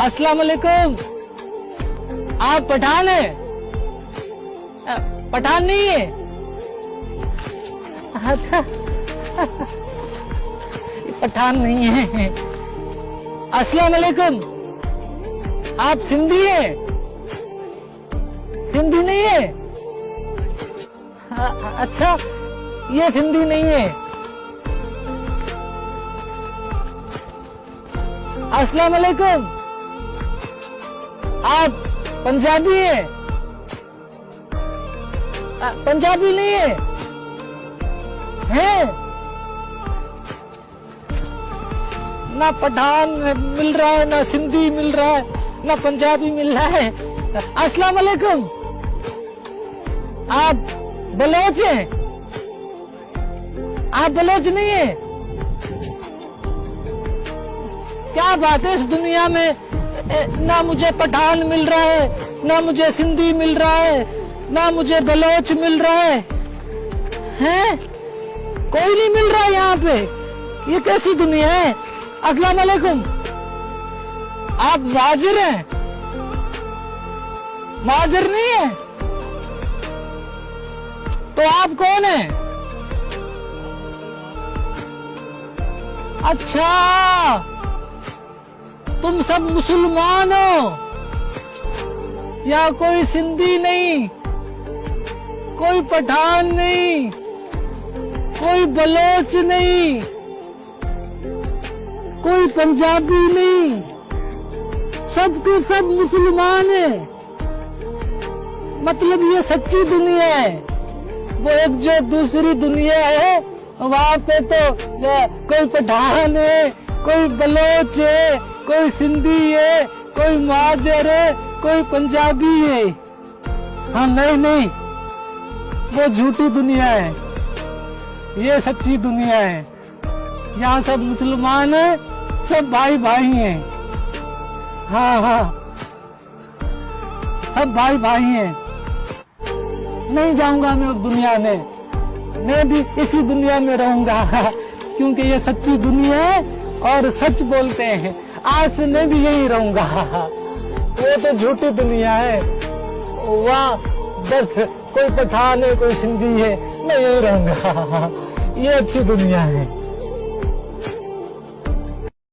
अस्सलाम वालेकुम। आप पठान है? पठान नहीं है? पठान नहीं है। अस्सलाम वालेकुम। आप सिंधी है? हिंदी नहीं है? अच्छा, ये हिंदी नहीं है। अस्सलाम वालेकुम। आप पंजाबी है? पंजाबी नहीं है? हैं? ना पठान मिल रहा है, ना सिंधी मिल रहा है, ना पंजाबी मिल रहा है। अस्सलाम वालेकुम। आप बलोच हैं? आप बलोच नहीं है? क्या बात है, इस दुनिया में ना मुझे पठान मिल रहा है, ना मुझे सिंधी मिल रहा है, ना मुझे बलोच मिल रहा है। हैं? कोई नहीं मिल रहा है यहाँ पे। ये कैसी दुनिया है? अस्सलाम वालेकुम। आप महाजिर हैं? महाजिर नहीं है? तो आप कौन है? अच्छा, तुम सब मुसलमान हो? या कोई सिंधी नहीं, कोई पठान नहीं, कोई बलोच नहीं, कोई पंजाबी नहीं, सब के सब मुसलमान है। मतलब ये सच्ची दुनिया है। वो एक जो दूसरी दुनिया है, वहाँ पे तो कोई पठान है, कोई बलोच है, कोई सिंधी है, कोई महाजर है, कोई पंजाबी है। हाँ, नहीं नहीं, वो झूठी दुनिया है, ये सच्ची दुनिया है। यहाँ सब मुसलमान है, सब भाई भाई हैं। हाँ हाँ, सब भाई भाई हैं। नहीं जाऊंगा मैं उस दुनिया में, मैं भी इसी दुनिया में रहूंगा, क्योंकि ये सच्ची दुनिया है और सच बोलते हैं। आज से मैं भी यही रहूंगा। वो तो झूठी दुनिया है, वहाँ बस कोई पठान है, कोई सिंधी है, मैं यही रहूंगा। ये अच्छी दुनिया है।